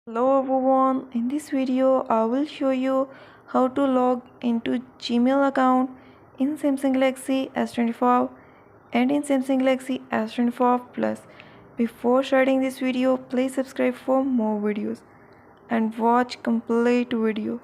Hello everyone, in this video I will show you how to log into Gmail account in Samsung Galaxy S25 and in Samsung Galaxy S25 Plus. Before starting this video, please subscribe for more videos and watch complete video.